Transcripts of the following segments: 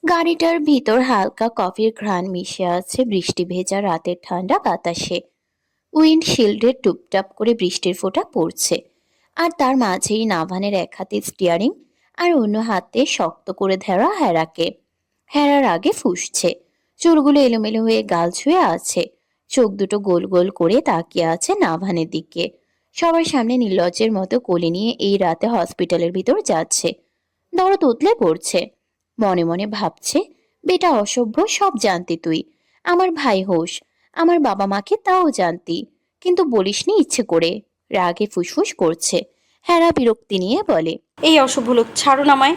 গাড়িটার ভিতর হালকা কফির ঘ্রাণ মিশে আছে বৃষ্টি ভেজা রাতের ঠান্ডা বাতাসে। উইন্ডশিল্ডে টুপটাপ করে বৃষ্টির ফোঁটা পড়ছে, আর তার মাঝেই নাভানের এক হাতে স্টিয়ারিং আর অন্য হাতে শক্ত করে ধরা হেরাকে। হেরার আগে ফুঁসছে, চুলগুলো এলোমেলো হয়ে গাল ছুঁয়ে আছে, চোখ দুটো গোল গোল করে তাকিয়ে আছে নাভানের দিকে। সবার সামনে নির্লজ্জের মতো কোলে নিয়ে এই রাতে হসপিটালের ভিতর যাচ্ছে। দরদ উতলে পড়ছে, মনে মনে ভাবছে, বেটা অসভ্য, সব জানতি তুই। আমার ভাই হোস, আমার বাবা মাকে তাও জানতি, কিন্তু বলিসনি ইচ্ছে করে। রাগে ফুসফুস করছে। হেরা বিরক্তি নিয়ে বলে, এই অসভ্য লোক, ছাড়ুন আমায়।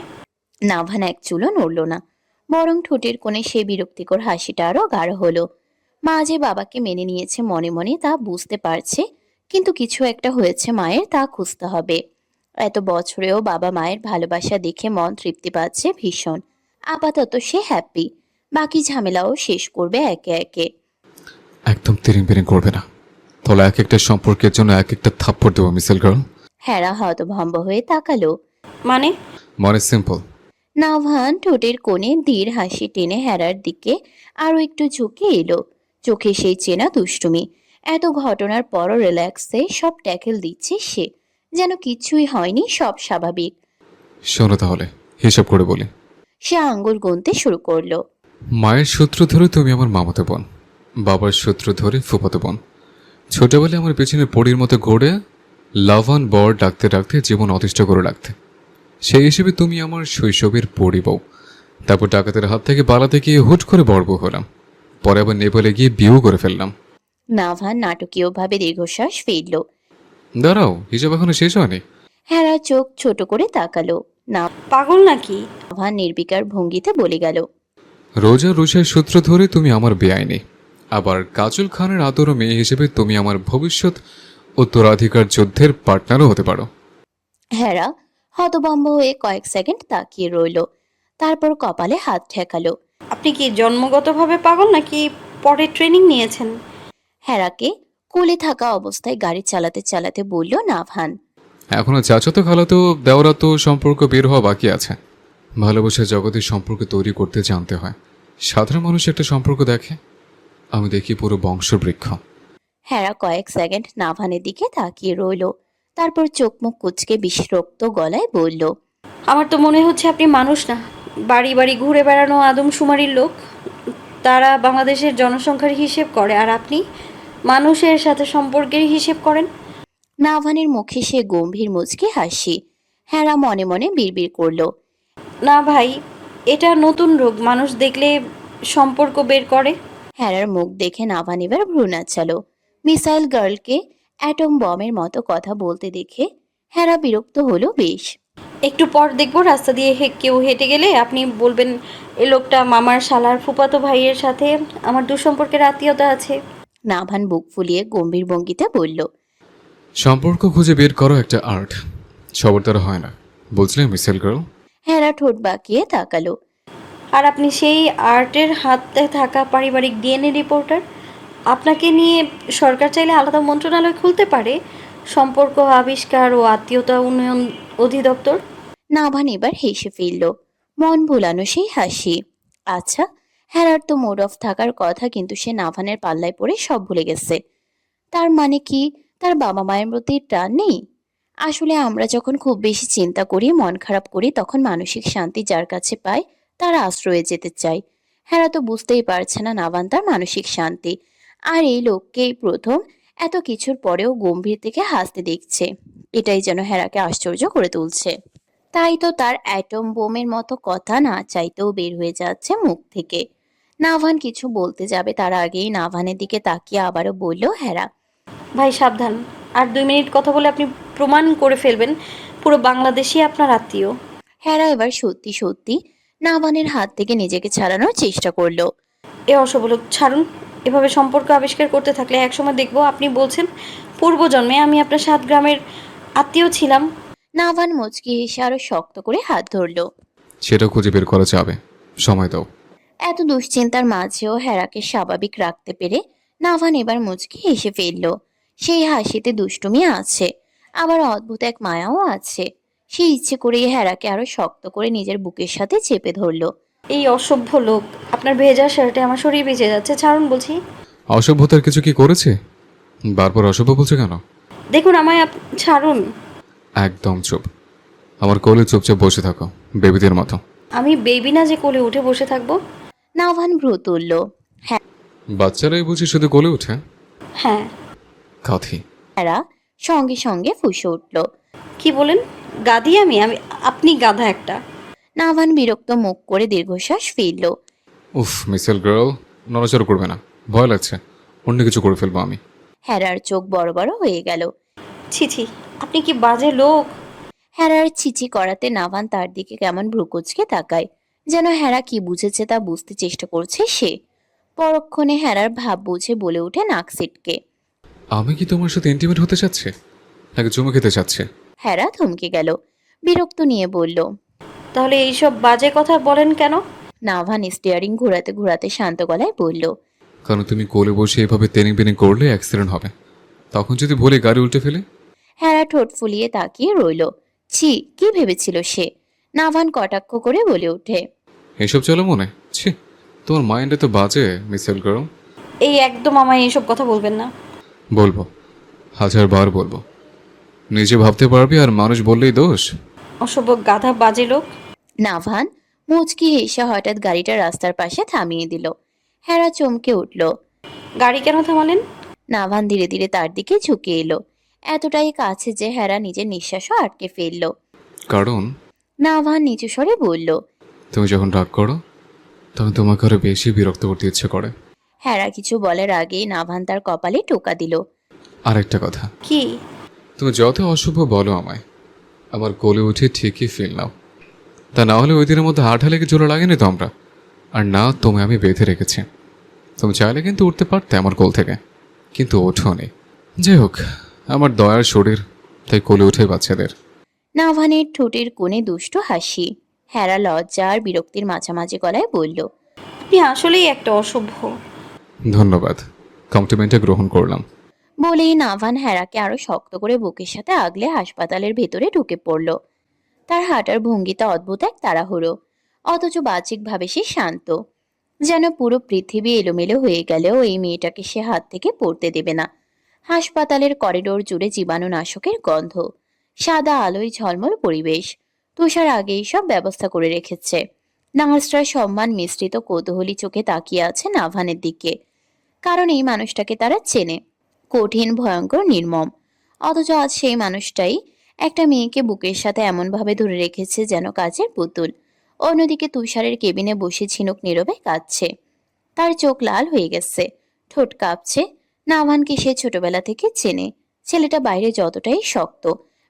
নাভান এক চুলও নড়ল না, বরং ঠোঁটের কোণে সে বিরক্তিকর হাসিটা আরো গাঢ় হলো। মা যে বাবাকে মেনে নিয়েছে মনে মনে তা বুঝতে পারছে, কিন্তু কিছু একটা হয়েছে মায়ের, তা খুঁজতে হবে। এত বছরেও বাবা মায়ের ভালোবাসা দেখে মন তৃপ্তি পাচ্ছে ভীষণ। আপাতত সে হ্যাপি, বাকি ঝামেলাও শেষ করবে একে একে। একদম তিরিং বিরিং করবে না, তাহলে এক একটা সম্পর্কের জন্য এক একটা থাপ্পড় দেবো মিসেল গার্ল। হেরা হতভম্ব হয়ে তাকালো। মানে? মানে সিম্পল। নাভান ঠোঁটের কোণে ধীর হাসি টেনে হেরার দিকে আরো একটু ঝুঁকে এলো, চোখে সেই চেনা দুষ্টুমি। এত ঘটনার পরও রিল্যাক্সে সব ট্যাকেল দিচ্ছে সে, যেন কিছুই হয়নি, সব স্বাভাবিক। শোনো তাহলে, হিসাব করে বলি। সে আঙ্গুল গুনতে শুরু করলো। মায়ের সূত্র ধরে তুমি আমার মামাতো বোন, বাবার সূত্র ধরে ফুফাতো বোন। ছোটবেলায় আমার পেছনে পড়ির মতো ঘোরে লাভান বর ডাকতে ডাকতে জীবন অতিষ্ঠ করে রাখতে। সেই হিসেবে তুমি আমার শৈশবের পড়ি বউ। তারপর ডাকাতের হাত থেকে পালাতে গিয়ে হুট করে বড় বউ হলাম, পরে আবার নেপালে গিয়ে বিয়েও করে ফেললাম। নাভান নাটকীয়ভাবে দীর্ঘশ্বাস ফেলল। দাঁড়াও, হিসাব এখনো শেষ হয়নি। হেরা চোখ ছোট করে তাকালো। পাগল নাকি? নাভান নির্বিকার ভঙ্গিতে বলে গেল, রোজা রুশের সূত্র ধরে তুমি আমার বেআইনি, আবার কাজল খানের আদর মেয়ে হিসেবে তুমি আমার ভবিষ্যৎ উত্তরাধিকার যুদ্ধের পার্টনারও হতে পারো। হেরা হতভম্ব হয়ে কয়েক সেকেন্ড তাকিয়ে রইল, তারপর কপালে হাত ঠেকালো। আপনি কি জন্মগতভাবে পাগল নাকি পরে ট্রেনিং নিয়েছেন? হেরাকে কোলে থাকা অবস্থায় গাড়ি চালাতে চালাতে বলল নাভান। এখনো চাচাতো খালাতো দেওরাতো সম্পর্ক বের হওয়া বাকি আছে। ভালোবাসার জগতের সম্পর্ক তৈরি করতে জানতে হয়। সাধারণ মানুষ একটা সম্পর্ক দেখে, আমি দেখি পুরো বংশবৃক্ষ। হেরা কয়েক সেকেন্ড নাভানের দিকে তাকিয়ে রইল, তারপর চোখ মুখ কুচকে বিরক্ত গলায় বলল, আমার তো মনে হচ্ছে আপনি মানুষ না, বাড়ি বাড়ি ঘুরে বেড়ানো আদমশুমারির লোক। তারা বাংলাদেশের জনসংখ্যার হিসেব করে, আর আপনি মানুষের সাথে সম্পর্কের হিসেব করেন। নাভানের মুখে সে গম্ভীর মুচকি হাসি। হেরা মনে মনে বিড়বিড় করল, না ভাই, এটা নতুন রোগ, মানুষ দেখলে সম্পর্ক বের করে। হেরার মুখ দেখে নাভান এবার ভ্রু নাচালো। মিসাইল গার্লকে অ্যাটম বমের মতো কথা বলতে দেখে হেরা বিরক্ত হলো বেশ। একটু পর দেখবো রাস্তা দিয়ে কেউ হেঁটে গেলে আপনি বলবেন, এ লোকটা মামার শালার ফুফাতো ভাইয়ের সাথে আমার দুঃসম্পর্কের আত্মীয়তা আছে। নাভান বুক ফুলিয়ে গম্ভীর ভঙ্গিতে বলল, সম্পর্ক খুঁজে বের করো একটা আর্ট, সবার দ্বারা হয় না, বুঝলে মিসেল গার্ল। হেরা ঠোঁট বাঁকিয়ে তাকালো। আর আপনি সেই আর্টের হাতে থাকা পারিবারিক ডিএনএ রিপোর্টার। আপনাকে নিয়ে সরকার চাইলে আলাদা মন্ত্রণালয় খুলতে পারে, সম্পর্ক আবিষ্কার ও আত্মীয়তা উন্নয়ন অধিদপ্তর। নাভান এবার হেসে ফেলল, মন ভোলানো সেই হাসি। আচ্ছা, হেরার তো মুড অফ থাকার কথা, কিন্তু সে নাভানের পাল্লায় পড়ে সব ভুলে গেছে। তার মানে কি তার বাবা মায়ের প্রতি টান নেই? আসলে আমরা যখন খুব বেশি চিন্তা করি, মন খারাপ করি, তখন মানসিক শান্তি যার কাছে পাই তার আশ্রয়ে যেতে চাই। হেরা তো বুঝতেই পারছে না নাভান তার মানসিক শান্তি, আর এই লোককেই প্রথম এত কিছুর পরেও গম্ভীর থেকে হাসতে দেখছে। এটাই যেন হেরাকে আশ্চর্য করে তুলছে। তাই তো তার অ্যাটম বোমের মতো কথা না চাইতেও বের হয়ে যাচ্ছে মুখ থেকে। নাভান কিছু বলতে যাবে তার আগেই নাভানের দিকে তাকিয়ে আবারও বলল হেরা, ভাই সাবধান, আর 2 মিনিট কথা বলে আপনি প্রমাণ করে ফেলবেন পুরো বাংলাদেশই আপনার আত্মীয়। হেরা এবার সত্যি সত্যি নাভানের হাত থেকে নিজেকে ছাড়ানোর চেষ্টা করলো। এ অসবলোক, ছাড়ুন। এভাবে সম্পর্ক আবিষ্কার করতে থাকলে একসময় দেখবো আপনি বলছেন পূর্বজন্মে আমি আপনার 7 গ্রামের আত্মীয় ছিলাম। নাভান মুচকি হেসে আরো শক্ত করে হাত ধরলো। সেটা খুঁজে বের করা যাবে, সময় দাও। এত দুশ্চিন্তার মাঝেও হেরাকে স্বাভাবিক রাখতে পেরে নাভান এবার মুচকি হেসে ফেলল। সেই হাসিতে দুষ্টুমি আছে, আবার অদ্ভুত এক মায়াও আছে। সে ইচ্ছে করেই হেরাকে আরো শক্ত করে নিজের বুকের সাথে চেপে ধরলো। এই অসভ্য লোক, আপনার ভেজা শার্টে আমার শরীর ভিজে যাচ্ছে, ছাড়ুন বলছি। অসভ্যতার কিছু কি করেছে? বারবার অসভ্য বলছো কেন? দেখুন আমায়, ছাড়ুন। একদম চুপ। আমার কোলে চুপচাপ বসে থাকো, বেবিদের মতো। আমি বেবি না যে কোলে উঠে বসে থাকবো। নাভান ভ্রু তুলল। বাচ্চারাই বুঝি শুধু কোলে ওঠে? হ্যাঁ। কাথি। হেরা সঙ্গে সঙ্গে ফুঁসে উঠল। কি বলেন? গাধি আমি? আমি আপনি গাধা একটা। নাভান বিরক্ত মুখ করে দীর্ঘশ্বাস ফেলল। উফ মিসেল গার্ল, নড়াচড়া করবে না, ভয় লাগছে। অন্য কিছু করে ফেলবো আমি। হেরার চোখ বড় বড় হয়ে গেল। ছি ছি, আপনি কি বাজে লোক। হেরার ছিচি করাতে নাভান তার দিকে কেমন ভ্রুকুচকে তাকায়, যেন হেরা কি বুঝেছে তা বুঝতে চেষ্টা করছে সে। পরক্ষণে হেরার ভাব বুঝে বলে ওঠে নাক সিটকে। আমি কি তোমার সাথে ইন্টিমেট হতে চাচ্ছে, নাকি চুমু খেতে চাচ্ছে? হেরা থমকে গেল, বিরক্ত নিয়ে বলল। তাহলে এইসব বাজে কথা বলেন কেন? নাভান স্টিয়ারিং ঘোরাতে ঘোরাতে শান্ত গলায় বলল। কারণ তুমি কোলে বসে এভাবে তেনিং বেনিং করলে অ্যাক্সিডেন্ট হবে। তখন যদি ভুলে গাড়ি উল্টে ফেলে? হেরা ঠোঁট ফুলিয়ে তাকিয়ে রইল। ছি, কি ভেবেছিল সে? নাভান কটাক্ষ করে বলে ওঠে। এসব চলো মনে? ছি, তোমার মাইন্ডে তো বাজে মিসেল গার্ল। এই একদম আমায় এইসব কথা বলবেন না। বলবো, 1000 বার বলবো। নিজে ভাবতে পারবি আর মানুষ বললেই দোষ? অসভ্য গাধা বাজে লোক। নাভান মুচকি হেসে হঠাৎ গাড়িটা রাস্তার পাশে থামিয়ে দিল। হেরা চমকে উঠল। গাড়ি কেন থামালেন? নাভান ধীরে ধীরে তার দিকে ঝুঁকে এলো, এতটাই কাছে যে হেরা নিজের নিঃশ্বাসও আটকে ফেলল। কারণ নাভান নিচু স্বরে বলল। তুমি যখন রাগ করো তখন তোমাকে আরো বেশি বিরক্ত করতে ইচ্ছে করে। হেরা কিছু বলার আগেই নাভান তার কপালে টোকা দিল। আরেকটা কথা, কি? তুমি যত অশুভ বলো আমায়, আমার কোলে উঠে ঠিকই ফিল নাও। তা না হলে ওই দিনের মধ্যে আঠা লেগে জোড়া লাগেনি তো আমরা। আর না, তুমি আমি বেঁধে রেখেছি। তুমি চাইলে কিন্তু উঠতে পারতে আমার কোল থেকে, কিন্তু ওঠোনি। যাই হোক, আমার দয়ার শরীর, তাই কোলে উঠে বাচ্চাদের। নাভানের ঠোঁটের কোণে দুষ্টু হাসি। হেরা লজ্জা আর বিরক্তির মাঝামাঝি গলায় বলল। আপনি আসলেই একটা অসভ্য। ধন্যবাদ, কমপ্লিমেন্টটা গ্রহণ করলাম। বলেই নাভান হেরাকে আরো শক্ত করে বুকের সাথে আগলে হাসপাতালের ভেতরে ঢুকে পড়ল। তার হাঁটার ভঙ্গিটা অদ্ভুত এক তাড়াহুড়ো, অথচ বাহ্যিকভাবে সে শান্ত। যেন পুরো পৃথিবী এলোমেলো হয়ে গেলেও এই মেয়েটাকে সে হাত থেকে পড়তে দেবে না। হাসপাতালের করিডোর জুড়ে জীবাণুনাশকের গন্ধ, সাদা আলোয় ঝলমল পরিবেশ। তুষার আগেই সব ব্যবস্থা করে রেখেছে। নার্সরা সম্মান মিশ্রিত কৌতূহলী চোখে তাকিয়ে আছে নাভানের দিকে, কারণ এই মানুষটাকে তারা চেনে। কঠিন, ভয়ঙ্কর, নির্মম। অথচ আজ সেই মানুষটাই একটা মেয়েকে বুকের সাথে এমনভাবে ধরে রেখেছে যেন কাচের পুতুল। অন্যদিকে তুষারের কেবিনে বসে ঝিনুক নীরবে কাঁদছে। তার চোখ লাল হয়ে গেছে, ঠোঁট কাঁপছে। নাভানকে সে ছোটবেলা থেকে চেনে। ছেলেটা বাইরে যতটাই শক্ত,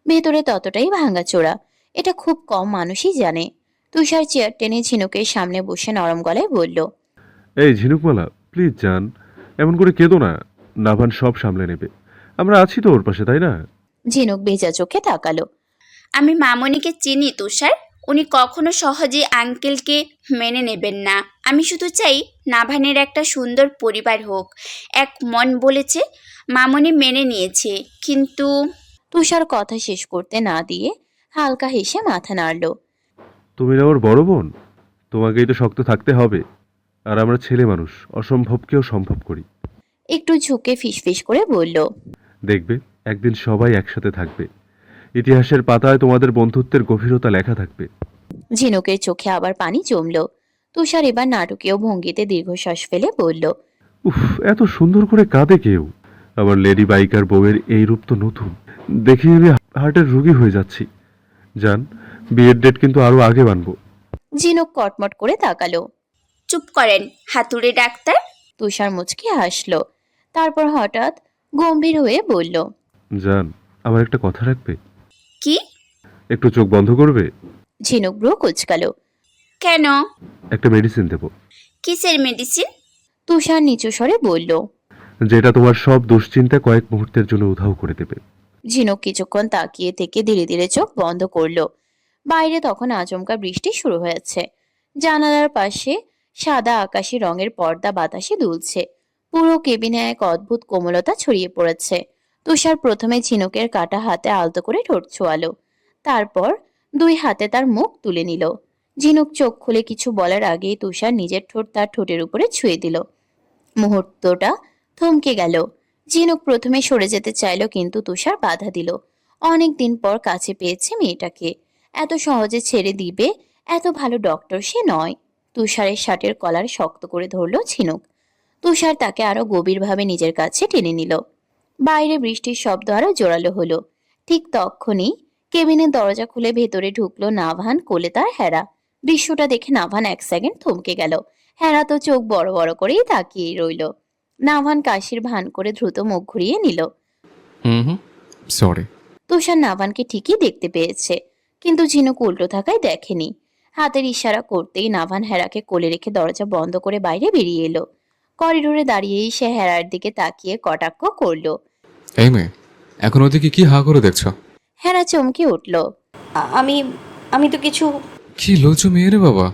ভেতরে ততটাই ভাঙাচোরা। এটা খুব কম মানুষই জানে। তুষার চেয়ার টেনে ঝিনুকের সামনে বসে নরম গলায় বলল। এই ঝিনুকমালা, প্লিজ যান, এমন করে কেঁদো না। নাভান সব সামলে নেবে, আমরা আছি তো ওর পাশে, তাই না? ঝিনুক ভেজা চোখে তাকালো। আমি মামনিকে চিনি তুষার, উনি কখনো সহজে আঙ্কেলকে মেনে নেবেন না। আমি শুধু চাই নাভানের একটা সুন্দর পরিবার হোক। এক মন বলেছে, মামনি মেনে নিয়েছে, কিন্তু তুষার কথা শেষ করতে না দিয়ে হালকা হেসে মাথা নাড়ল। তুমি না ওর বড় বোন, তোমাকেই তো শক্ত থাকতে হবে। আর আমরা ছেলে মানুষ, অসম্ভবকেও সম্ভব করি। একটু ঝুঁকে ফিসফিস করে বলল। দেখবে একদিন সবাই একসাথে থাকবে, ইতিহাসের পাতায় তোমাদের বন্ধুত্বের গভীরতা লেখা থাকবে। ঝিনুকের চোখে আবার পানি জমল। তুষার এবার নাটকীয় ভঙ্গিতে দীর্ঘশ্বাস ফেলে বলল। উফ, এত সুন্দর করে কাঁদে কেউ। আমার লেডি বাইকার বউয়ের এই রূপ তো নতুন। দেখি আমি হার্টের রোগী হয়ে যাচ্ছি। জান, বিয়ের ডেট কিন্তু আরো আগে বানবো। ঝিনুক কটমট করে তাকালো। চুপ করেন হাতুড়ে ডাক্তার। তুষার মুচকি হাসলো, তারপর হঠাৎ গম্ভীর হয়ে বলল। জান, আমার একটা কথা রাখবে? কি? একটু চোখ বন্ধ করবে? ঝিনুক ব্রু কুচকালো। কেন? একটা মেডিসিন দেবো, কিসের মেডিসিন? তুষার নিচু স্বরে বলল। যেটা তোমার সব দুশ্চিন্তা কয়েক মুহূর্তের জন্য উধাও করে দেবে। ঝিনুক কিছুক্ষণ তাকিয়ে থেকে ধীরে ধীরে চোখ বন্ধ করলো। বাইরে তখন আচমকা বৃষ্টি শুরু হয়েছে। জানালার পাশে সাদা আকাশি রঙের পর্দা বাতাসে দুলছে। পুরো কেবিনে এক অদ্ভুত কোমলতা ছড়িয়ে পড়েছে। তুষার প্রথমে ঝিনুকের কাটা হাতে আলতো করে ঠোঁট ছোঁয়ালো, তারপর দুই হাতে তার মুখ তুলে নিল। ঝিনুক চোখ খুলে কিছু বলার আগেই তুষার নিজের ঠোঁট তার ঠোঁটের উপরে ছুঁয়ে দিল। মুহূর্তটা থমকে গেল। ঝিনুক প্রথমে সরে যেতে চাইল, কিন্তু তুষার বাধা দিল। অনেক দিন পর কাছে পেয়েছে মেয়েটাকে, এত সহজে ছেড়ে দিবে এত ভালো ডক্টর সে নয়। তুষারের শার্টের কলার শক্ত করে ধরল ঝিনুক। তুষার তাকে আরো গভীরভাবে নিজের কাছে টেনে নিল। বাইরে বৃষ্টির শব্দ আরো জোরালো হলো। ঠিক তখনই কেবিনের দরজা খুলে ভেতরে ঢুকলো নাভান, কোলে তার হেরা। দৃশ্যটা দেখে নাভান এক সেকেন্ড থমকে গেল। হেরা তো চোখ বড় বড় করেই তাকিয়ে রইল। নাভান কাশির ভান করে দ্রুত মুখ ঘুরিয়ে নিল। হুম, সরি। তুষার নাভানকে ঠিকই দেখতে পেয়েছে, কিন্তু ঝিনুক উল্টো থাকায় দেখেনি। হাতের ইশারা করতেই নাভান হেরাকে কোলে রেখে দরজা বন্ধ করে বাইরে বেরিয়ে এলো। করিডোরে দাঁড়িয়েই সে হেরার দিকে তাকিয়ে কটাক্ষ করলো। এই মেয়ে, এখন ওদিকে কি হা করে দেখছো? হেরা চমকে উঠল। আমি আমি তো কিছু। কি লজ্জু মেয়ে রে বাবা,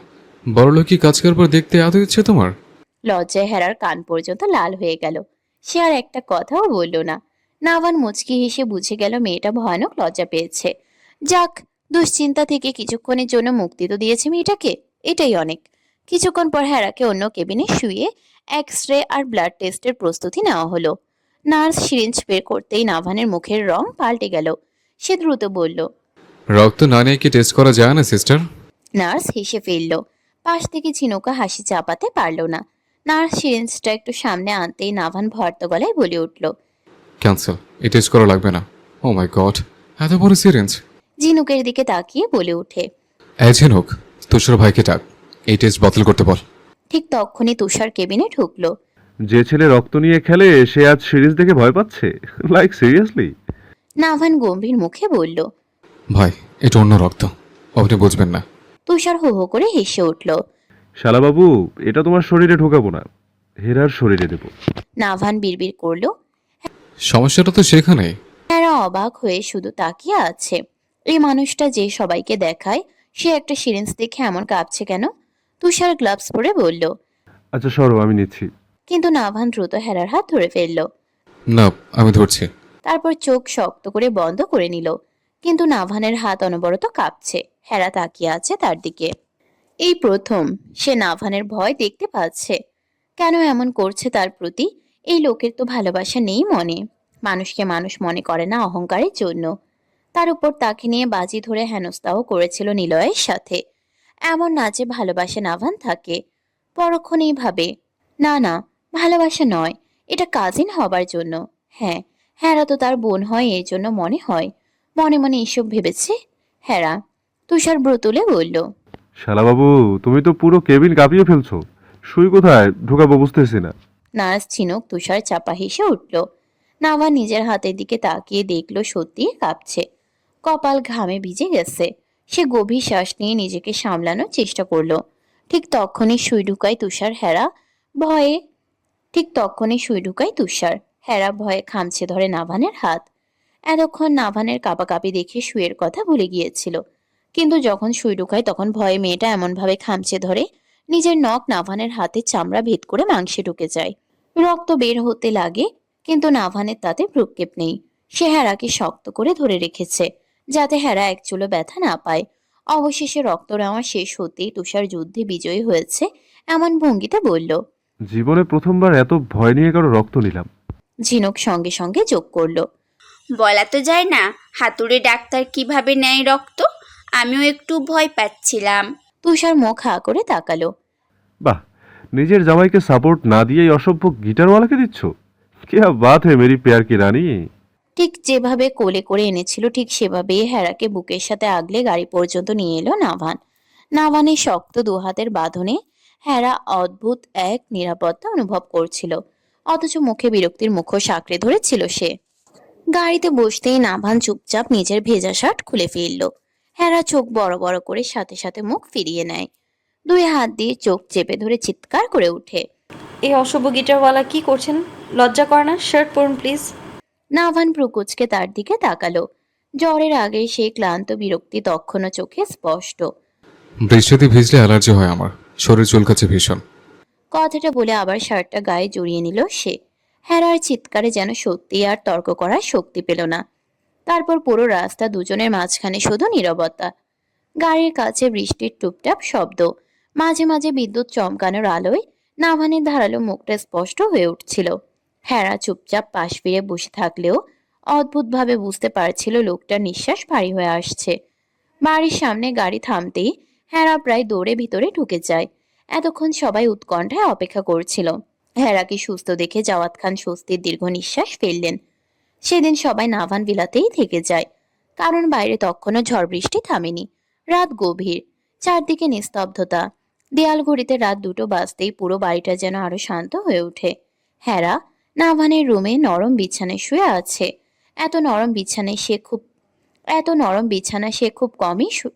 বড়লোকি কাজ করবার দেখতে এত ইচ্ছে তোমার? লজ্জায় হেরার কান পর্যন্ত লাল হয়ে গেল। সে আর একটা কথাও বলল না। নাভান মুচকি হেসে বুঝে গেল মেয়েটা ভয়ানক লজ্জা পেয়েছে। যাক, দুশ্চিন্তা থেকে কিছুক্ষণের জন্য মুক্তি তো দিয়েছে মেয়েটাকে, এটাই অনেক। কিছুক্ষণ পর হেরাকে অন্য কেবিনে শুয়ে এক্স রে আর ব্লাড টেস্টের প্রস্তুতি নেওয়া হলো। নার্স সিরিঞ্জ বের করতেই নাভানের মুখের রং পাল্টে গেল। সে দ্রুত বলল। রক্ত না নিয়ে কি টেস্ট করা যায় না সিস্টার? নার্স হেসে ফেলল। পাশ থেকে ঝিনুকা হাসি চাপাতে পারল না। নার্স সিরিঞ্জটা একটু সামনে আনতেই নাভান ভর্ত গলায় বলে উঠল। ক্যান্সেল, এই টেস্ট করা লাগবে না। ও মাই গড, এত বড় সিরিঞ্জ! ঝিনুকের দিকে তাকিয়ে বলে ওঠে। ঝিনুক, তুষার ভাইকে ডাক, এই টেস্ট বাতিল করতে বল। ঠিক তখনই তুষার কেবিনে ঢুকলো। যে ছেলে রক্ত নিয়ে খেলে সে আজ সিরিজ দেখে ভয় পাচ্ছে? Like seriously? নাভান গম্ভীর মুখে বলল। ভাই, এটা অন্য রক্ত, আপনি বুঝবেন না। তুষার হো হো করে হেসে উঠল। শালাবাবু, এটা তোমার শরীরে ঢোকাবো না, হেরার শরীরে দেবো। নাভান বিড়বিড় করলো। সমস্যাটা তো সেখানেই। এরা অবাক হয়ে শুধু তাকিয়ে আছে। এই মানুষটা যে সবাইকে দেখায়, সে একটা সিরিঞ্জ দেখে এমন কাঁপছে কেন? তুষার গ্লাভস পরে বলল। আচ্ছা সরো, আমি নিচ্ছি। কিন্তু নাভান দ্রুত হেরার হাত ধরে ফেলল। না, আমি ধরছি। তারপর চোখ শক্ত করে বন্ধ করে নিল। কিন্তু নাভানের হাত অনবরত কাঁপছে। হেরা তাকিয়ে আছে তার দিকে। এই প্রথম সে নাভানের ভয় দেখতে পাচ্ছে। কেন এমন করছে তার প্রতি? এই লোকের তো ভালোবাসা নেই মনে। মানুষকে মানুষ মনে করে না অহংকারের জন্য। তার উপর তাকে নিয়ে বাজি ধরে হেনস্থাও করেছিল নিলয়ের সাথে। এমন না যে ভালোবাসে নাভান থাকে। পরক্ষণেই ভাবে, না না, ভালোবাসা নয়, এটা কাজিন হবার জন্য। হ্যাঁ, হেরা তো তার বোন হয়, এই জন্য মনে হয়। মনে মনে এসব ভেবেছে হেরা। তুষার ব্রো তুলে বলল। শালাবাবু, তুমি তো পুরো কেবিন কাঁপিয়ে ফেলছো। সুই কোথায় ঢোকাবো বুঝতেছি না। নার্স ঝিনুক তুষার চাপা হেসে উঠল। নাভা নিজের হাতের দিকে তাকিয়ে দেখল সত্যি কাঁপছে। কপাল ঘামে ভিজে গেছে। সে গভীর শ্বাস নিয়ে নিজেকে সামলানোর চেষ্টা করলো। ঠিক তখনই সুই ঢুকায় তুষার। ভয়ে সুই ঢুকায় তুষার। হেরা ভয়ে খামছে ধরে নাভানের হাত। এতক্ষণ নাভানের কাঁপাকাঁপি দেখে সুইয়ের কথা ভুলে গিয়েছিল। কিন্তু যখন সুই ঢুকায় তখন ভয়ে মেয়েটা এমনভাবে খামছে ধরে, নিজের নখ নাভানের হাতের চামড়া ভেদ করে মাংসে ঢুকে যায়। রক্ত বের হতে লাগে, কিন্তু নাভানের তাতে ভ্রুক্ষেপ নেই। সে হেরাকে শক্ত করে ধরে রেখেছে, যাতে হেরা এক চুলো ব্যথা না পায়। অবশেষে রক্ত নেওয়া শেষ হতেই তুষার যুদ্ধে বিজয়ী হয়েছে এমন ভঙ্গিতে বলল। জীবনে প্রথমবার এত ভয় নিয়ে কারো রক্ত নিলাম। ঝিনুক সঙ্গে সঙ্গে যোগ করলো। বলা তো যায় না হাতুড়ে ডাক্তার কিভাবে নেয় রক্ত। আমিও একটু ভয় পাচ্ছিলাম। তুষার মুখ হা করে তাকালো। বাহ, নিজের জামাইকে সাপোর্ট না দিয়েই অসভ্য গিটারওয়ালাকে দিচ্ছ। কি বাত হে মেরি প্যার কি রানী। ঠিক যেভাবে কোলে করে এনেছিল ঠিক সেভাবেই হেরাকে বুকের সাথে আগলে গাড়ি পর্যন্ত নিয়ে এলো নাভান। নাভানের শক্ত দুহাতের বাঁধনে হেরা অদ্ভুত এক নিরাপত্তা অনুভব করছিল, অথচ মুখে বিরক্তির মুখোশ আঁকড়ে ধরেছিল সে। গাড়িতে বসতেই নাভান চুপচাপ নিজের ভেজা শার্ট খুলে ফেলল। হেরা চোখ বড় বড় করে সাথে সাথে মুখ ফিরিয়ে নেয়। দুই হাত দিয়ে চোখ চেপে ধরে চিৎকার করে ওঠে। এই অসভ্য গিটারওয়ালা কি করছেন? লজ্জা করে না? শার্ট পরুন প্লিজ। নাভান প্রকুচকে তার দিকে তাকালো। জ্বরের আগে সে ক্লান্ত বিরক্তি তখনও চোখে স্পষ্ট। বৃষ্টিতে ভিজলে অ্যালার্জি হয় আমার, শরীর চুলকাচ্ছে ভীষণ। কথাটা বলে আবার শার্টটা গায়ে জড়িয়ে নিল সে। হেরার চিৎকারে যেন সত্যি আর তর্ক করার শক্তি পেল না। তারপর পুরো রাস্তা দুজনের মাঝখানে শুধু নীরবতা। গাড়ির কাছে বৃষ্টির টুপটাপ শব্দ, মাঝে মাঝে বিদ্যুৎ চমকানোর আলোয় নাভানের ধারালো মুখটা স্পষ্ট হয়ে উঠছিল। হেরা চুপচাপ পাশ ফিরে বসে থাকলেও অদ্ভুতভাবে বুঝতে পারছিল লোকটার নিঃশ্বাস ভারী হয়ে আসছে। বাড়ির সামনে গাড়ি থামতেই হেরা প্রায় দৌড়ে ভিতরে ঢুকে যায়। এতক্ষণ সবাই উৎকণ্ঠায় অপেক্ষা করছিল। হেরাকে সুস্থ দেখে জাওয়াত খান স্বস্তির দীর্ঘ নিঃশ্বাস ফেললেন। সেদিন সবাই নাভান বিলাতেই থেকে যায়, কারণ বাইরে তখনও ঝড় বৃষ্টি থামেনি। রাত গভীর, চারদিকে নিস্তব্ধতা। দেয়াল ঘড়িতে রাত 2টো বাজতেই পুরো বাড়িটা যেন আরো শান্ত হয়ে ওঠে। হেরা নাভানের রুমে নরম বিছানায় শুয়ে আছে। এত নরম বিছানায় সে খুব এত নরম বিছানা সে খুব কমই শু-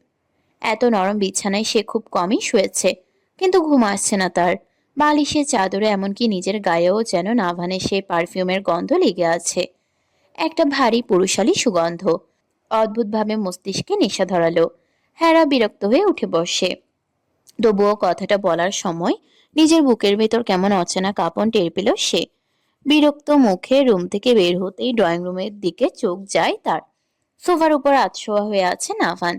এত নরম বিছানায় সে খুব কমই শুয়েছে, কিন্তু ঘুম আসছে না তার। বালিশে, চাদরে, এমনকি নিজের গায়েও যেন নাভানের সেই পারফিউমের গন্ধ লেগে আছে। একটা ভারী পুরুষালী সুগন্ধ অদ্ভুতভাবে মস্তিষ্কে নেশা ধরালো। হেরা বিরক্ত হয়ে উঠে বসে। তবুও কথাটা বলার সময় নিজের বুকের ভেতর কেমন অচেনা কাঁপন টের পেল সে। বিরক্ত মুখে রুম থেকে বের হতেই ড্রয়িং রুমের দিকে চোখ যায় তার। সোফার উপর আতশোয়া হয়ে আছে নাভান।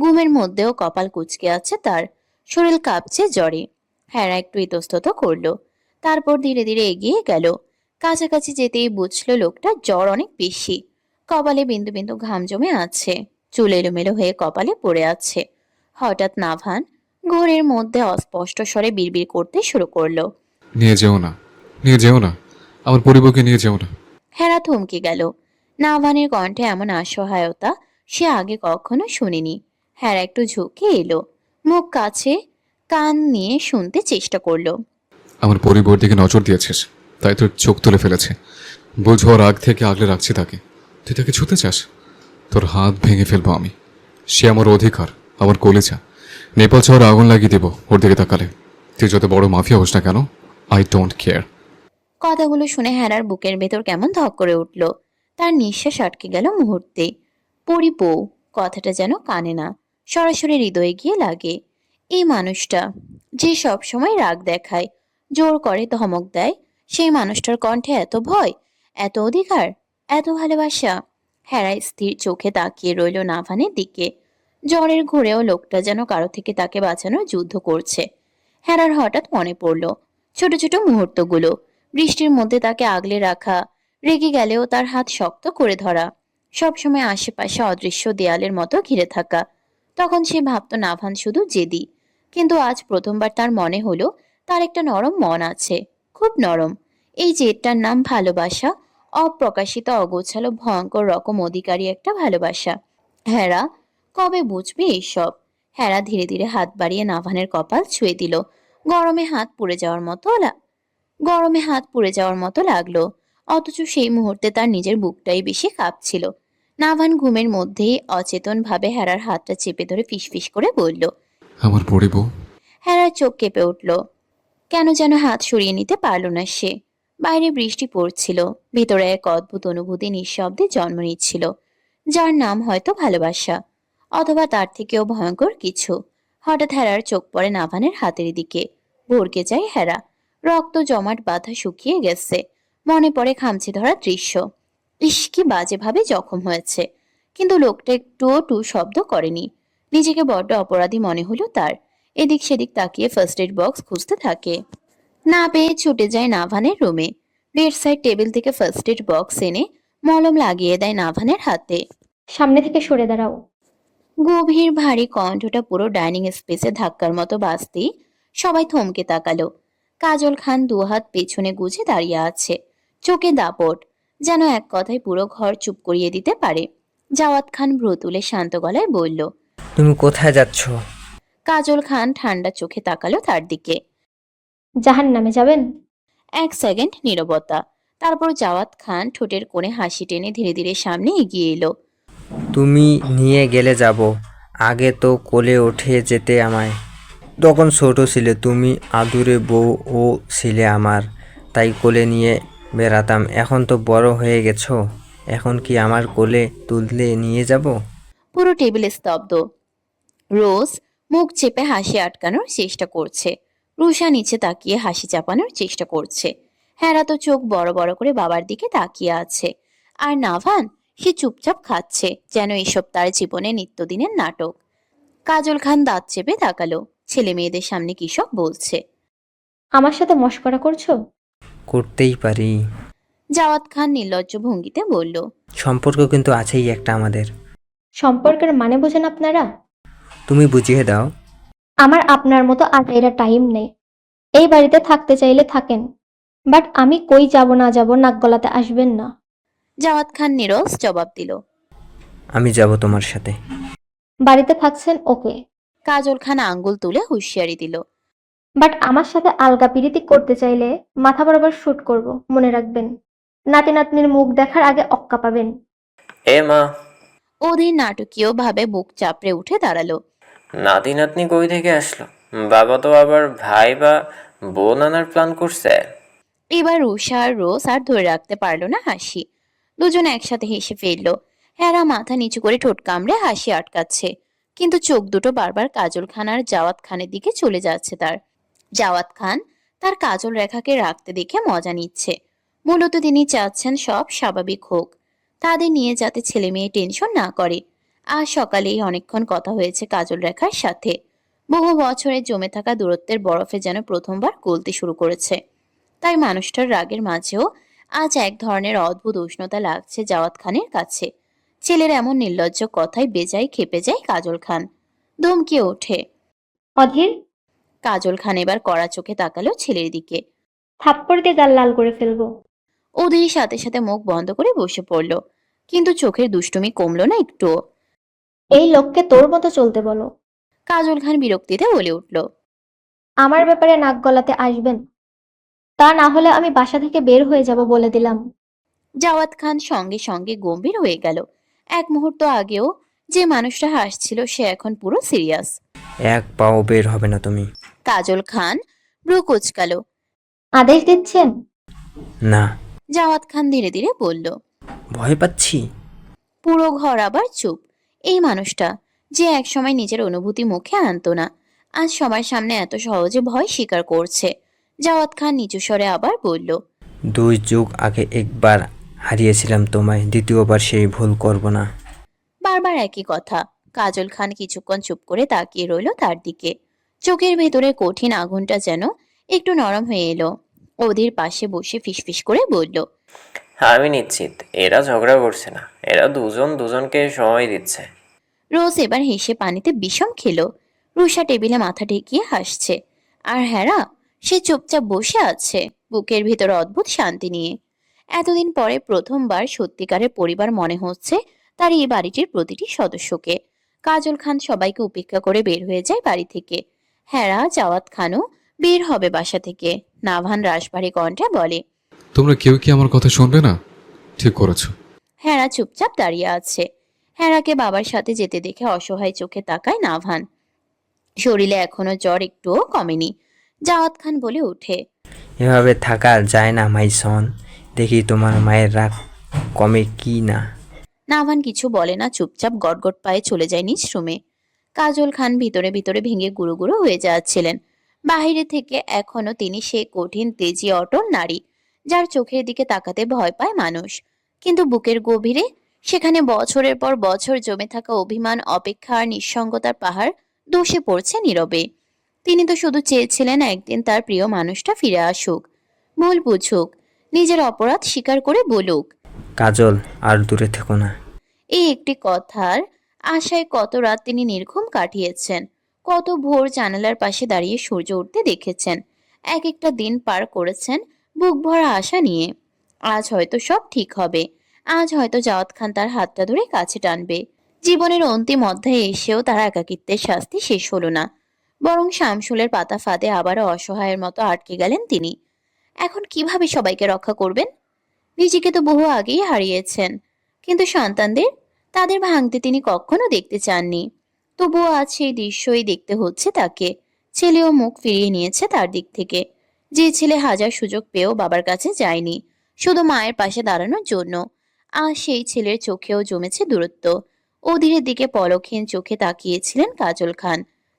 ঘুমের মধ্যেও কপাল কুঁচকে আছে তার। শরীর কাঁপছে জ্বরে। হেরা একটু ইতস্তত করলো, তারপর ধীরে ধীরে এগিয়ে গেল। কাছাকাছি যেতেই বুঝলো লোকটার জ্বর অনেক বেশি। কপালে বিন্দু বিন্দু ঘাম জমে আছে, চুল এলোমেলো হয়ে কপালে পড়ে আছে। হঠাৎ নাভান ঘোরের মধ্যে অস্পষ্ট স্বরে বিড়বিড় করতে শুরু করলো। নিয়ে যেও না, নিয়ে যেও না, আমার পরিবারকে নিয়ে যেও না। হেরা থমকে গেল। নাভানের কণ্ঠে এমন অসহায়তা সে আগে কখনো শুনিনি। হেরা একটু ঝুঁকে এলো, মুখ কাছে কান নিয়ে শুনতে চেষ্টা করলো। আমার পরিবার দিকে নজর দিয়েছিস, তাই তোর চোখ তুলে ফেলেছে। বোঝো রাগ থেকে আগলে রাখছি তাকে। তুই তাকে ছুতে চাস? তোর হাত ভেঙে ফেলবো আমি। সে আমার অধিকার, আমার কলেজা। নেপাল শহরে আগুন লাগিয়ে দেবো ওর দিকে তাকালে। তুই যত বড় মাফিয়া হোস না কেন, আই ডোন্ট কেয়ার। কথাগুলো শুনে হেরার বুকের ভেতর কেমন ধক করে উঠল। তার নিঃশ্বাস আটকে গেল মুহূর্তে। পরিপো কথাটা যেন কানে না, সরাসরি হৃদয়ে গিয়ে লাগে। এই মানুষটা যে সব সময় রাগ দেখায়, জোর করে, ধমক দেয়, সেই মানুষটার কণ্ঠে এত ভয়, এত অধিকার, এত ভালোবাসা। হেরা স্থির চোখে তাকিয়ে রইল নাভানের দিকে। জ্বরের ঘোরেও লোকটা যেন কারো থেকে তাকে বাঁচানোর যুদ্ধ করছে। হেরার হঠাৎ মনে পড়ল ছোট ছোট মুহূর্তগুলো, বৃষ্টির মধ্যে তাকে আগলে রাখা, রেগে গেলেও তার হাত শক্ত করে ধরা, সবসময় আশেপাশে অদৃশ্য দেয়ালের মতো ঘিরে থাকা। তখন সে ভাবতো নাভান শুধু জেদি, কিন্তু আজ প্রথমবার তার মনে হলো তার একটা নরম মন আছে, খুব নরম। এই জেদটার নাম ভালোবাসা, অপ্রকাশিত, অগোছালো, ভয়ঙ্কর রকম অধিকারী একটা ভালোবাসা। হেরা কবে বুঝবে এইসব? হেরা ধীরে ধীরে হাত বাড়িয়ে নাভানের কপাল ছুঁয়ে দিল। গরমে হাত পুড়ে যাওয়ার মতো গরমে হাত পুড়ে যাওয়ার মতো লাগলো। অথচ সেই মুহূর্তে তার নিজের বুকটাই বেশি কাঁপছিল। নাভান ঘুমের মধ্যেই অচেতন ভাবে হেরার হাতটা চেপে ধরে ফিসফিস করে বলল। আমার পরিব। হেরার চোখ কেঁপে উঠল। কেন যেন হাত সরিয়ে নিতে পারল না সে। বাইরে বৃষ্টি পড়ছিল, ভিতরে এক অদ্ভুত অনুভূতি নিঃশব্দে জন্ম নিচ্ছিল, যার নাম হয়তো ভালোবাসা, অথবা তার থেকেও ভয়ঙ্কর কিছু। হঠাৎ হেরার চোখ পড়ে নাভানের হাতের দিকে। ভরকে যায় হেরা। রক্ত জমাট বাঁধা শুকিয়ে গেছে। মনে পড়ে খামচি ধরা দৃশ্য। ইস, কি বাজেভাবে জখম হয়েছে। কিন্তু লোকটা একটুও টু শব্দ করেনি। নিজেকে বড্ড অপরাধী মনে হলো তার। এদিক সেদিক তাকিয়ে ফার্স্ট এড বক্স খুঁজতে থাকে। না পেয়ে ছুটে যায় নাভানের রুমে। বেড সাইড টেবিল থেকে ফার্স্ট এড বক্স এনে মলম লাগিয়ে দেয় নাভানের হাতে। সামনে থেকে সরে দাঁড়াও। গভীর ভারী কণ্ঠটা পুরো ডাইনিং স্পেসে ধাক্কার মতো বাজতেই সবাই থমকে তাকালো। কাজল খান দুহাত পেছনে গুজে দাঁড়িয়ে আছে, চোখে দাপট, যেন এক কথায় পুরো ঘর চুপ করিয়ে দিতে পারে। জাওয়াত খান ভ্রু তুলে শান্ত গলায় বলল। তুমি কোথায় যাচ্ছ? কাজল খান ঠান্ডা চোখে তাকালো তার দিকে। জাহান্নামে যাবেন? এক সেকেন্ড নীরবতা। তারপর জাওয়াত খান ঠোঁটের কোণে হাসি টেনে ধীরে ধীরে সামনে এগিয়ে এলো। তুমি নিয়ে গেলে যাব। আগে তো কোলে উঠে যেতে আমায়। তখন ছোট ছিলে তুমি, আদুরে বউ ও ছিলে আমার, তাই কোলে নিয়ে বেড়াতাম। এখন তো বড় হয়ে গেছো, এখন কি আমার কোলে তুললে নিয়ে যাব? পুরো টেবিল স্তব্ধ। রোজ মুখ চেপে হাসি আটকানোর চেষ্টা করছে, রুষা নিচে তাকিয়ে হাসি চাপানোর চেষ্টা করছে। হেরা তো চোখ বড় বড় করে বাবার দিকে তাকিয়ে আছে। আর নাভান, সে চুপচাপ খাচ্ছে, যেন এসব তার জীবনে নিত্যদিনের নাটক। কাজল খান দাঁত চেপে তাকালো। ছেলে মেয়েদের সামনে কি সব বলছে। আমার সাথে মশকরা করছো? করতেই পারি। জাওয়াত খান নির্লজ্জ ভঙ্গিতে বলল। সম্পর্ক কিন্তু আছেই একটা আমাদের। সম্পর্কের মানে বোঝেন আপনারা? তুমি বুঝিয়ে দাও। আমার আপনার মতো আজাইরা টাইম নেই। এই বাড়িতে থাকতে চাইলে থাকেন, বাট আমি কই যাব না যাব নাক গলাতে আসবেন না। জাওয়াত খান নিরস জবাব দিল। আমি যাব তোমার সাথে। বাড়িতে থাকছেন ওকে, কাজল খান আঙ্গুল তুলে হুঁশিয়ারি দিল। বাট আমার সাথে আলগা পিরিতি করতে চাইলে মাথা বরাবর শুট করব, মনে রাখবেন। নাতি নাতনির মুখ দেখার আগে অক্কা পাবেন। এ মা, অধীর নাটকীয় ভাবে বুক চাপড়ে উঠে দাঁড়ালো। নাতি নাতনি কই থেকে আসলো? বাবা তো আবার ভাই বা বোন আনার প্ল্যান করছে। এবার রুষা আর রোজ আর ধরে রাখতে পারলো না হাসি। দুজন একসাথে হেসে ফেললো। হেরা মাথা নিচু করে ঠোঁট কামড়ে হাসি আটকাচ্ছে, কিন্তু চোখ দুটো বারবার কাজল খান আর জাওয়াত খানের দিকে চলে যাচ্ছে তার। জাওয়াত খান তার কাজল রেখাকে রাখতে দেখে মজা নিচ্ছে। মূলত তিনি চাচ্ছেন সব স্বাভাবিক হোক, তাদের নিয়ে যাতে ছেলে মেয়ে টেনশন না করে। আজ সকালেই অনেকক্ষণ কথা হয়েছে কাজল রেখার সাথে। বহু বছরের জমে থাকা দূরত্বের বরফে যেন প্রথমবার গলতে শুরু করেছে। তাই মানুষটার রাগের মাঝেও আজ এক ধরনের অদ্ভুত উষ্ণতা লাগছে জাওয়াত খানের কাছে। ছেলের এমন নির্লজ্জ কথায় বেজায় খেপে যায় কাজল খান। ধমকে ওঠে। অধীর, কাজল খান এবার কড়া চোখে তাকালো ছেলের দিকে। থাপ্পড় দিয়ে গাল লাল করে ফেলবো। অধীর সাথে সাথে মুখ বন্ধ করে বসে পড়ল, কিন্তু চোখের দুষ্টুমি কমলো না একটুও। এই লোককে তোর মতো চলতে বলো। কাজল খান বিরক্তিতে বলে উঠল। আমার ব্যাপারে নাক গলাতে আসবেন, তা না হলে আমি বাসা থেকে বের হয়ে যাব বলে দিলাম। জাওয়াত খান সঙ্গে সঙ্গে গম্ভীর হয়ে গেল। এক মুহূর্ত আগেও যে মানুষটা হাসছিল সে এখন পুরো সিরিয়াস। এক পাও বের হবে না তুমি। কাজল খান ভ্রু কুচকালো। আদেশ দিচ্ছেন? না। জাওয়াত খান ধীরে ধীরে বলল। ভয় পাচ্ছি। পুরো ঘর আবার চুপ। এই মানুষটা যে একসময় নিজের অনুভূতি মুখে আনতো না, আজ সবার সামনে এত সহজে ভয় স্বীকার করছে। জাওয়াত খান নিচু স্বরে আবার বলল। 2 যুগ আগে একবার হারিয়েছিলাম তোমায়, দ্বিতীয়বার সেই ভুল করব না। বারবার একই কথা। কাজল খান কিছুক্ষণ চুপ করে তাকিয়ে রইল তার দিকে। চোখের ভেতরে কঠিন আগুনটা যেন একটু নরম হয়ে এলো। অধীর পাশে বসে ফিসফিস করে বলল। আমি নিশ্চিত এরা ঝগড়া করছে না, এরা দুজন দুজনকে সময় দিচ্ছে। রোজ এবার হেসে পানিতে বিষম খেলো। রুষা টেবিলে মাথা ঠেকিয়ে হাসছে। আর হেরা, সে চুপচাপ বসে আছে, বুকের ভিতর অদ্ভুত শান্তি নিয়ে। এতদিন পরে প্রথমবার সত্যিকারের পরিবার মনে হচ্ছে তার এই বাড়িটির প্রতিটি সদস্যকে। কাজল খান সবাইকে উপেক্ষা করে বের হয়ে যায় বাড়ি থেকে। হেরা, জাওয়াত খানও বের হবে বাসা থেকে। নাভান রাশভারী কণ্ঠে বলে। তোমরা কেউ কি আমার কথা শুনবে না? ঠিক করেছো। হেরা চুপচাপ দাঁড়িয়ে আছে। হেরাকে বাবার সাথে যেতে দেখে অসহায় চোখে তাকায় নাভান। শরীরে এখনো জ্বর একটুও কমেনি। জাওয়াত খান বলে ওঠে। এভাবে থাকা যায় না মাই সন। দেখি তোমার মায়ের রাগ কমে কি না। নাভান কিছু বলে না, চুপচাপ গটগট পায়ে চলে যায় নিজ রুমে। কাজল খান ভিতরে ভিতরে ভেঙে গুঁড়ো গুঁড়ো হয়ে যাচ্ছিলেন। বাহিরে থেকে এখনো তিনি সে কঠিন তেজি অটল নারী, যার চোখের দিকে তাকাতে ভয় পায় মানুষ। কিন্তু বুকের গভীরে সেখানে বছরের পর বছর জমে থাকা অভিমান, অপেক্ষা আর নিঃসঙ্গতার পাহাড় ধসে পড়ছে নীরবে। তিনি তো শুধু চেয়েছিলেন একদিন তার প্রিয় মানুষটা ফিরে আসুক, ভুল বুঝুক, নিজের অপরাধ স্বীকার করে বলুক। কাজল, আর দূরে থেকো না। এই একটি কথার আশায় কত রাত তিনি নির্ঘুম কাটিয়েছেন। কত ভোর জানালার পাশে দাঁড়িয়ে সূর্য উঠতে দেখেছেন। এক একটা দিন পার করেছেন বুক ভরা আশা নিয়ে। আজ হয়তো সব ঠিক হবে। আজ হয়তো জাওয়াত খান তার হাতটা ধরে কাছে টানবে। জীবনের অন্তিম অধ্যায়ে এসেও তার একাকিত্বের শাস্তি শেষ হলো না, বরং শামসুলের পাতা ফাঁদে আবারও অসহায়ের মতো আটকে গেলেন তিনি। এখন কিভাবে সবাইকে রক্ষা করবেন? নিজেকে তো বহু আগেই হারিয়েছেন, কিন্তু সন্তানদের, তাদের ভাঙতে তিনি কখনো দেখতে চাননি। তবুও আজ সেই দৃশ্যই দেখতে হচ্ছে তাকে। ছেলেও মুখ ফিরিয়ে নিয়েছে তার দিক থেকে। যে ছেলে হাজার সুযোগ পেয়েও বাবার কাছে যায়নি, শুধু মায়ের পাশে দাঁড়ানোর জন্য, আজ সেই ছেলের চোখেও জমেছে দূরত্ব। অধীরের দিকে পলকহীন চোখে তাকিয়েছিলেন কাজল খান।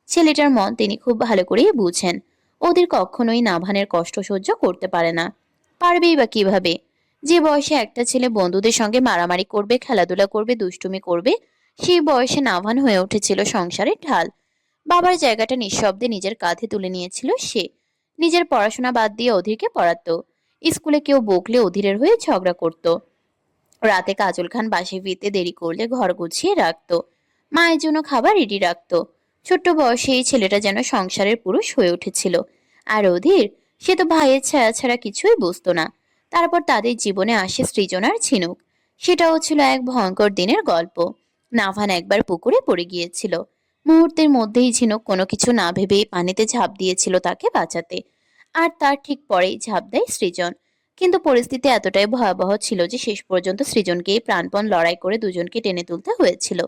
ছেলেটার মন তিনি খুব ভালো করেই বুঝেন। ওদের কখনোই নাভানের কষ্ট সহ্য করতে পারে না। পারবেই বা কিভাবে? যে বয়সে একটা ছেলে বন্ধুদের সঙ্গে মারামারি করবে, খেলাধুলা করবে, দুষ্টুমি করবে, সেই বয়সে নাভান হয়ে উঠেছিল সংসারের ঢাল। বাবার জায়গাটা নিঃশব্দে নিজের কাঁধে তুলে নিয়েছিল সে। নিজের পড়াশোনা বাদ দিয়ে অধীরকে পড়াতো। স্কুলে কেউ বকলে অধীরের হয়ে ঝগড়া করত। রাতে কাজল খান বাসায় ফিরতে দেরি করলে ঘর গুছিয়ে রাখতো। মায়ের জন্য খাবার রেডি রাখতো। ছোট্ট বয়সে এই ছেলেটা যেন সংসারের পুরুষ হয়ে উঠেছিল। আর অধীর, সে তো ভাইয়ের ছায়া ছাড়া কিছুই বুঝতো না। তারপর তাদের জীবনে আসে সৃজনার ঝিনুক। সেটাও ছিল এক ভয়ঙ্কর দিনের গল্প। নাভান একবার পুকুরে পড়ে গিয়েছিল। মুহূর্তের মধ্যেই ঝিনুক কোনো কিছু না ভেবেই পানিতে ঝাঁপ দিয়েছিল তাকে বাঁচাতে। আর তার ঠিক পরেই ঝাঁপ দেয় সৃজন। কিন্তু পরিস্থিতি এতটাই ভয়াবহ ছিল যে শেষ পর্যন্ত সৃজনকেই প্রাণপণ লড়াই করে দুজনকে টেনে তুলতে হয়েছিল।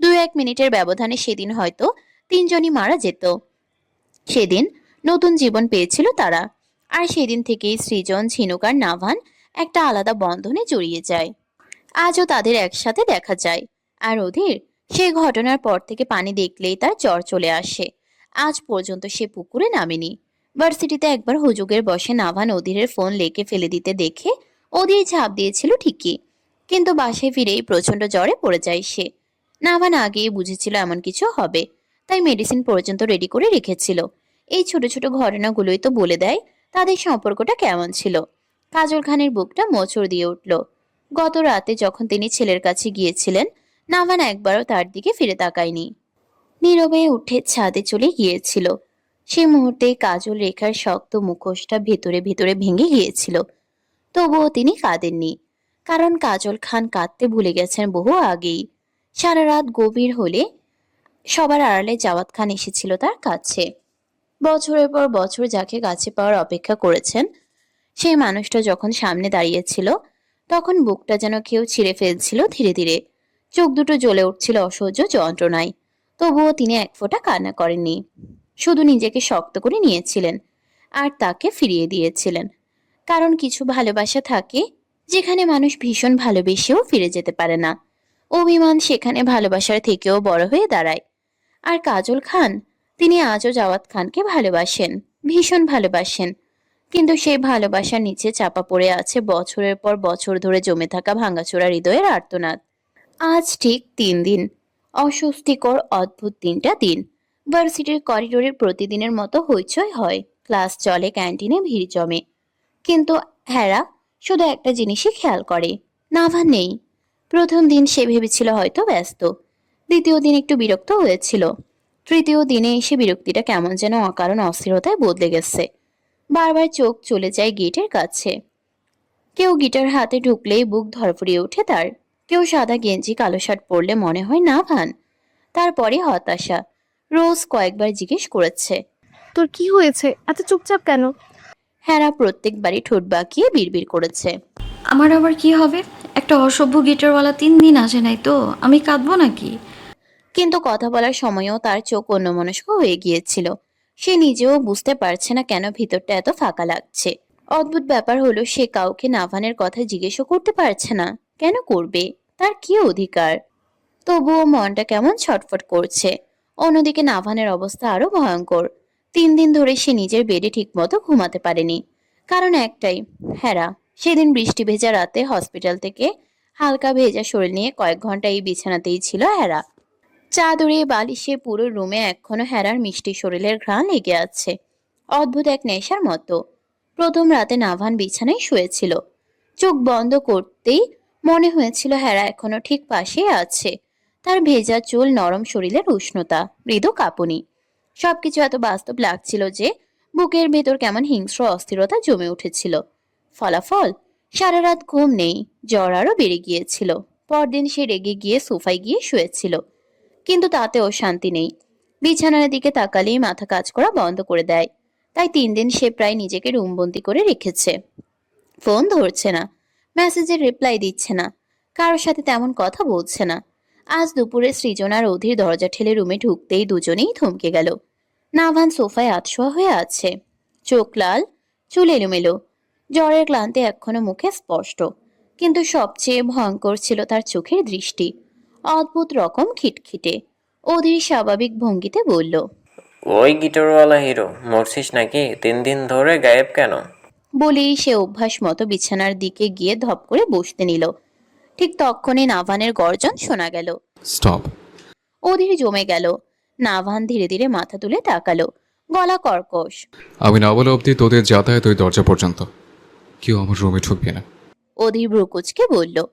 2-1 মিনিটের ব্যবধানে সেদিন হয়তো তিনজনই মারা যেত। সেদিন নতুন জীবন পেয়েছিল তারা। আর সেদিন থেকেই সৃজন, ঝিনুক আর নাভান একটা আলাদা বন্ধনে জড়িয়ে যায়। আজও তাদের একসাথে দেখা যায়। আর অধীর, সেই ঘটনার পর থেকে পানি দেখলেই তার জ্বর চলে আসে। আজ পর্যন্ত সে পুকুরে নামেনি। ভার্সিটিতে একবার হুজুগের বসে নাভান অধীরের ফোন লেকে ফেলে দিতে দেখে অধীর ঝাঁপ দিয়েছিল ঠিকই, কিন্তু বাসায় ফিরেই প্রচন্ড জ্বরে পড়ে যায় সে। নাভান আগেই বুঝেছিল এমন কিছু হবে, তাই মেডিসিন পর্যন্ত রেডি করে রেখেছিল। এই ছোট ছোট ঘটনাগুলোই তো বলে দেয় তাদের সম্পর্কটা কেমন ছিল। কাজল খানের বুকটা মোচড় দিয়ে উঠল। গত রাতে যখন তিনি ছেলের কাছে গিয়েছিলেন, নাভান একবারও তার দিকে ফিরে তাকায়নি। নীরবে উঠে ছাদে চলে গিয়েছিল। সে মুহূর্তে কাজল রেখার শক্ত মুখোশটা ভেতরে ভেতরে ভেঙে গিয়েছিল। তবুও তিনি কাঁদেননি, কারণ কাজল খান কাঁদতে ভুলে গেছেন বহু আগেই। সারা রাত গভীর হলে সবার আড়ালে জাওয়াত খান এসেছিল তার কাছে। বছরের পর বছর যাকে কাছে পাওয়ার অপেক্ষা করেছেন, সেই মানুষটা যখন সামনে দাঁড়িয়েছিল, তখন বুকটা যেন কেউ ছিঁড়ে ফেলছিল ধীরে ধীরে। চোখ দুটো জ্বলে উঠছিল অসহ্য যন্ত্রণায়। তবুও তিনি এক ফোঁটা কান্না করেননি। শুধু নিজেকে শক্ত করে নিয়েছিলেন আর তাকে ফিরিয়ে দিয়েছিলেন। কারণ কিছু ভালোবাসা থাকে যেখানে মানুষ ভীষণ ভালোবেসেও ফিরে যেতে পারে না। অভিমান সেখানে ভালোবাসার থেকেও বড় হয়ে দাঁড়ায়। আর কাজল খান, তিনি আজও জাওয়াত খানকে ভালোবাসেন, ভীষণ ভালোবাসেন। কিন্তু সেই ভালোবাসার নিচে চাপা পড়ে আছে বছরের পর বছর ধরে জমে থাকা ভাঙাচোরা হৃদয়ের আর্তনাদ। আজ ঠিক 3 দিন, অস্বস্তিকর অদ্ভুত 3টা দিন। ভার্সিটির করিডোরে প্রতিদিনের মতো হইচই হয়, ক্লাস চলে, ক্যান্টিনে ভিড় জমে। কিন্তু হেরা শুধু একটা জিনিসই খেয়াল করে, নাভান নেই। প্রথম দিন সে ভেবেছিল হয়তো ব্যস্ত। দ্বিতীয় দিন একটু বিরক্ত হয়েছিল। তৃতীয় দিনে এসে বিরক্তিটা কেমন যেন অকারণ অস্থিরতায় বদলে গেছে। বারবার চোখ চলে যায় গেটের কাছে। কেউ গিটার হাতে ঢুকলেই বুক ধরফড়িয়ে ওঠে তার। কেউ সাদা গেঞ্জি কালো শার্ট পরলে মনে হয় নাভান। তারপরে হতাশা। রোজ কয়েকবার জিজ্ঞেস করেছে। তোর কি হয়েছে, এত চুপচাপ কেন? হেরা প্রত্যেকবারই ঠোঁট বাঁকিয়ে বিড়বিড় করেছে। আমার আবার কি হবে? একটা অসভ্য গিটারওয়ালা 3 দিন আসে নাই তো আমি কাঁদবো নাকি? কিন্তু কথা বলার সময়ও তার চোখ অন্যমনস্ক হয়ে গিয়েছিল। সে নিজেও বুঝতে পারছে না কেন ভিতরটা এত ফাঁকা লাগছে। অদ্ভুত ব্যাপার হলো, সে কাউকে নাভানের কথা জিজ্ঞেসও করতে পারছে না। কেন করবে? তার কি অধিকার? তবুও মনটা কেমন ছটফট করছে। অন্যদিকে নাভানের অবস্থা আরো ভয়ঙ্কর। 3 দিন ধরে সে নিজের বেডে ঠিকমতো ঘুমাতে পারেনি। কারণ একটাই, হেরা সেদিন বৃষ্টি ভেজা রাতে হসপিটাল থেকে হালকা ভেজা শরীর নিয়ে কয়েক ঘন্টা এই বিছানাতেই ছিল হেরা। চাদরে বালিশে পুরো রুমে এখনো হেরার মিষ্টি শরীরের ঘ্রাণ লেগে আছে, অদ্ভুত এক নেশার মতো। প্রথম রাতে নাভান বিছানায় শুয়েছিল। চোখ বন্ধ করতেই মনে হয়েছিল হেরা এখনো ঠিক পাশেই আছে। তার ভেজা চুল, নরম শরীরের উষ্ণতা, মৃদু কাঁপুনি, সবকিছু এত বাস্তব লাগছিল যে বুকের ভেতর কেমন হিংস্র অস্থিরতা জমে উঠেছিল। ফলাফল, সারা রাত ঘুম নেই, জ্বর আরো বেড়ে গিয়েছিল। পরদিন সে রেগে গিয়ে সোফায় গিয়ে শুয়েছিল। কিন্তু তাতেও শান্তি নেই। বিছানার দিকে তাকালেই মাথা কাজ করা বন্ধ করে দেয়। তাই 3 দিন সে প্রায় নিজেকে রুমবন্দি করে রেখেছে। ফোন ধরছে না, মেসেজের রিপ্লাই দিচ্ছে না, কারোর সাথে তেমন কথা বলছে না। আজ দুপুরে সৃজন আর অধীর দরজা ঠেলে রুমে ঢুকতেই দুজনেই থমকে গেল। নাভান সোফায় আতশোয়া হয়ে আছে, চোখ লাল, চুল এলোমেলো, জ্বরের ক্লান্তি এখনো মুখে স্পষ্ট। কিন্তু সবচেয়ে ভয়ঙ্কর ছিল তার চোখের দৃষ্টি, অদ্ভুত রকম খিটখিটে। অধীর স্বাভাবিক ভঙ্গিতে বলল, ওই গিটারওয়ালা হিরো, মরছিস নাকি? 3 দিন ধরে গায়েব কেন? বলেই সে অভ্যাস মতো বিছানার দিকে গিয়ে ধপ করে বসতে নিল। ঠিক তক্ষণে নাভানের গর্জন শোনা গেল। স্টপ। অধীর জমে গেল। নাভান ধীরে ধীরে মাথা তুলে তাকালো, গলা কর্কশ। আমি না বলে অবধি তোদের যাতায়াত ওই দরজা পর্যন্ত, কেউ আমার রুমে ঢুকবে না। অধীর ভ্রুকুচকে বলল,